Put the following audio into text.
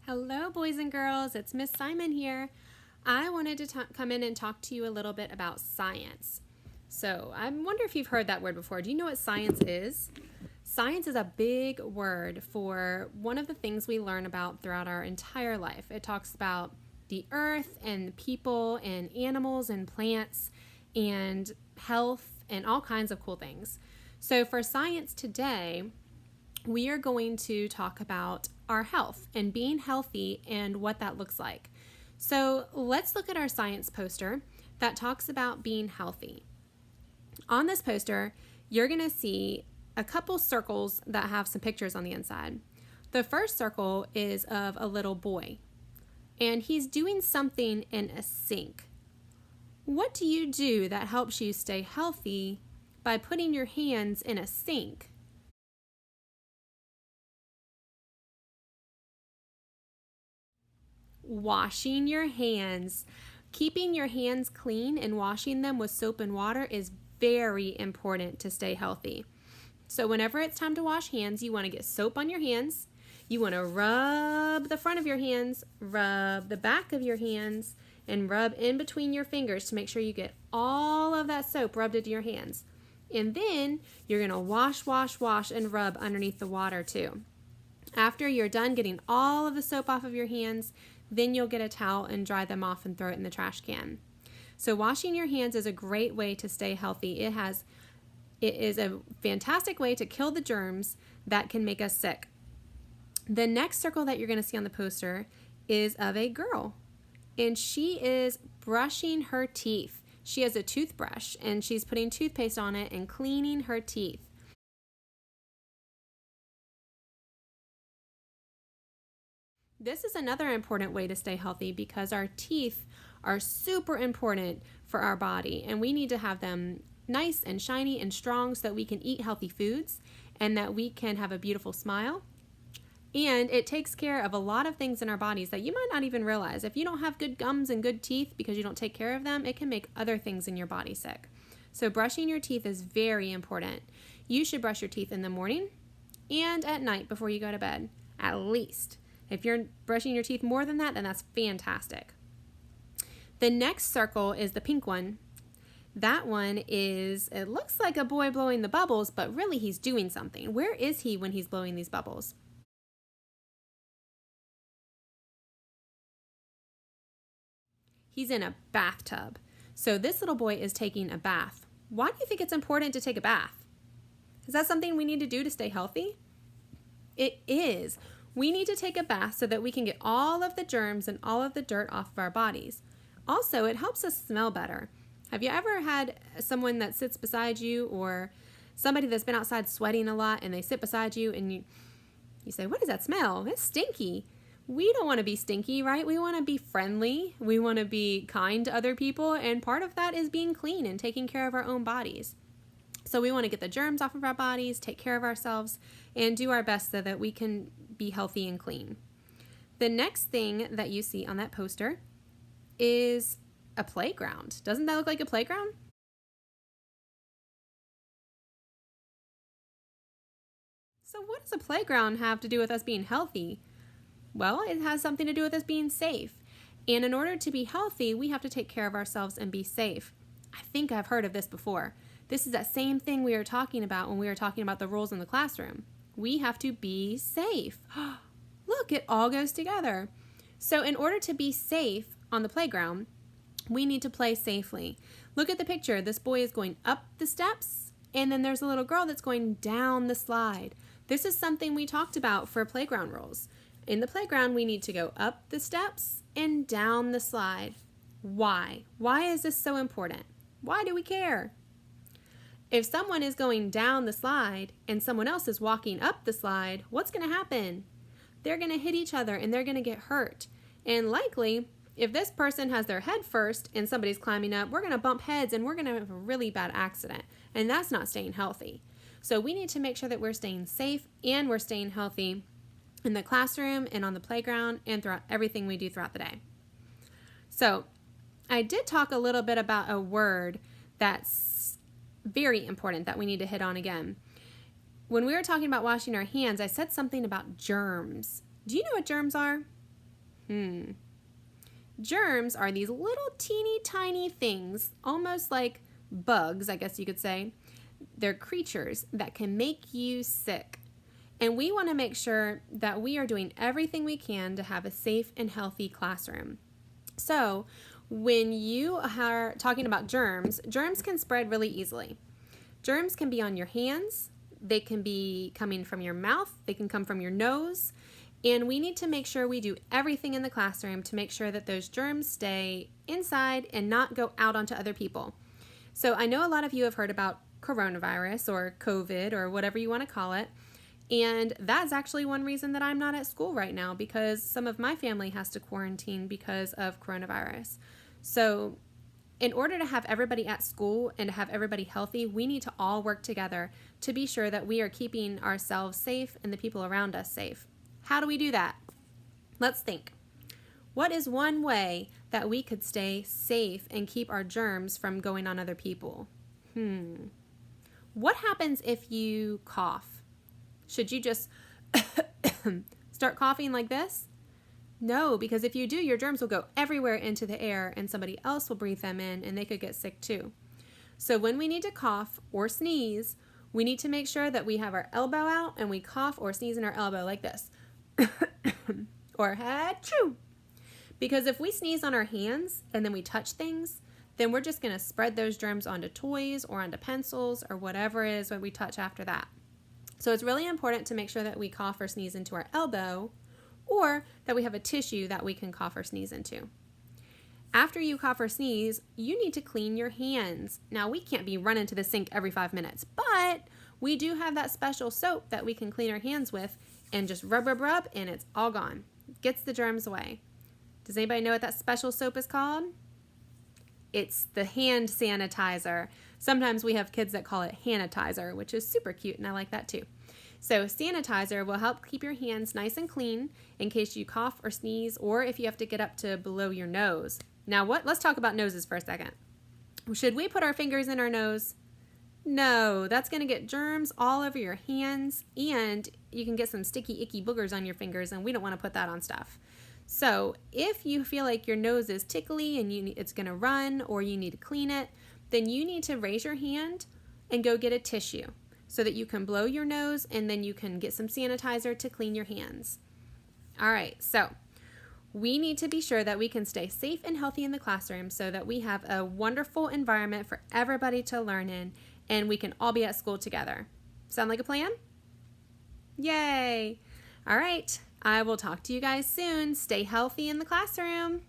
Hello, boys and girls. It's Miss Simon here. I wanted to come in and talk to you a little bit about science. So, I wonder if you've heard that word before. Do you know what science is? Science is a big word for one of the things we learn about throughout our entire life. It talks about the earth and people and animals and plants and health and all kinds of cool things. So, for science today, we are going to talk about our health and being healthy and what that looks like. So let's look at our science poster that talks about being healthy. On this poster, you're going to see a couple circles that have some pictures on the inside. The first circle is of a little boy, and he's doing something in a sink. What do you do that helps you stay healthy by putting your hands in a sink? Washing your hands. Keeping your hands clean and washing them with soap and water is very important to stay healthy. So whenever it's time to wash hands, you want to get soap on your hands. You want to rub the front of your hands, rub the back of your hands, and rub in between your fingers to make sure you get all of that soap rubbed into your hands. And then you're going to wash, and rub underneath the water too. After you're done getting all of the soap off of your hands, then you'll get a towel and dry them off and throw it in the trash can. So washing your hands is a great way to stay healthy. It is a fantastic way to kill the germs that can make us sick. The next circle that you're going to see on the poster is of a girl, and she is brushing her teeth. She has a toothbrush, and she's putting toothpaste on it and cleaning her teeth. This is another important way to stay healthy because our teeth are super important for our body, and we need to have them nice and shiny and strong so that we can eat healthy foods and that we can have a beautiful smile. And it takes care of a lot of things in our bodies that you might not even realize. If you don't have good gums and good teeth because you don't take care of them, it can make other things in your body sick. So brushing your teeth is very important. You should brush your teeth in the morning and at night before you go to bed, at least. If you're brushing your teeth more than that, then that's fantastic. The next circle is the pink one. That one is, it looks like a boy blowing the bubbles, but really he's doing something. Where is he when he's blowing these bubbles? He's in a bathtub. So this little boy is taking a bath. Why do you think it's important to take a bath? Is that something we need to do to stay healthy? It is. We need to take a bath so that we can get all of the germs and all of the dirt off of our bodies. Also, it helps us smell better. Have you ever had someone that sits beside you or somebody that's been outside sweating a lot and they sit beside you and you say, "What is that smell? It's stinky." We don't want to be stinky, right? We want to be friendly. We want to be kind to other people, and part of that is being clean and taking care of our own bodies. So we want to get the germs off of our bodies, take care of ourselves, and do our best so that we can be healthy and clean. The next thing that you see on that poster is a playground. Doesn't that look like a playground? So what does a playground have to do with us being healthy? Well, it has something to do with us being safe. And in order to be healthy, we have to take care of ourselves and be safe. I think I've heard of this before. This is that same thing we were talking about when we were talking about the rules in the classroom. We have to be safe. Look, it all goes together. So in order to be safe on the playground, we need to play safely. Look at the picture. This boy is going up the steps, and then there's a little girl that's going down the slide. This is something we talked about for playground rules. In the playground, we need to go up the steps and down the slide. Why? Why is this so important? Why do we care? If someone is going down the slide and someone else is walking up the slide, what's going to happen? They're going to hit each other and they're going to get hurt. And likely, if this person has their head first and somebody's climbing up, we're going to bump heads and we're going to have a really bad accident. And that's not staying healthy. So we need to make sure that we're staying safe and we're staying healthy in the classroom and on the playground and throughout everything we do throughout the day. So I did talk a little bit about a word that's very important that we need to hit on again. When we were talking about washing our hands, I said something about germs. Do you know what germs are? Germs are these little teeny tiny things, almost like bugs, I guess you could say. They're creatures that can make you sick. And we want to make sure that we are doing everything we can to have a safe and healthy classroom. So, when you are talking about germs, germs can spread really easily. Germs can be on your hands, they can be coming from your mouth, they can come from your nose, and we need to make sure we do everything in the classroom to make sure that those germs stay inside and not go out onto other people. So I know a lot of you have heard about coronavirus or COVID or whatever you want to call it. And that's actually one reason that I'm not at school right now, because some of my family has to quarantine because of coronavirus. So in order to have everybody at school and to have everybody healthy, we need to all work together to be sure that we are keeping ourselves safe and the people around us safe. How do we do that? Let's think. What is one way that we could stay safe and keep our germs from going on other people? What happens if you cough? Should you just start coughing like this? No, because if you do, your germs will go everywhere into the air and somebody else will breathe them in and they could get sick too. So when we need to cough or sneeze, we need to make sure that we have our elbow out and we cough or sneeze in our elbow like this. Or achoo. Because if we sneeze on our hands and then we touch things, then we're just going to spread those germs onto toys or onto pencils or whatever it is when we touch after that. So it's really important to make sure that we cough or sneeze into our elbow, or that we have a tissue that we can cough or sneeze into. After you cough or sneeze, you need to clean your hands. Now, we can't be running to the sink every 5 minutes, but we do have that special soap that we can clean our hands with and just rub, and it's all gone. It gets the germs away. Does anybody know what that special soap is called? It's the hand sanitizer. Sometimes we have kids that call it Hanitizer, which is super cute, and I like that too. So sanitizer will help keep your hands nice and clean in case you cough or sneeze, or if you have to get up to below your nose. Now, let's talk about noses for a second. Should we put our fingers in our nose? No, that's going to get germs all over your hands, and you can get some sticky, icky boogers on your fingers, and we don't want to put that on stuff. So if you feel like your nose is tickly and it's going to run or you need to clean it, then you need to raise your hand and go get a tissue so that you can blow your nose and then you can get some sanitizer to clean your hands. All right, so we need to be sure that we can stay safe and healthy in the classroom so that we have a wonderful environment for everybody to learn in and we can all be at school together. Sound like a plan? Yay! All right, I will talk to you guys soon. Stay healthy in the classroom.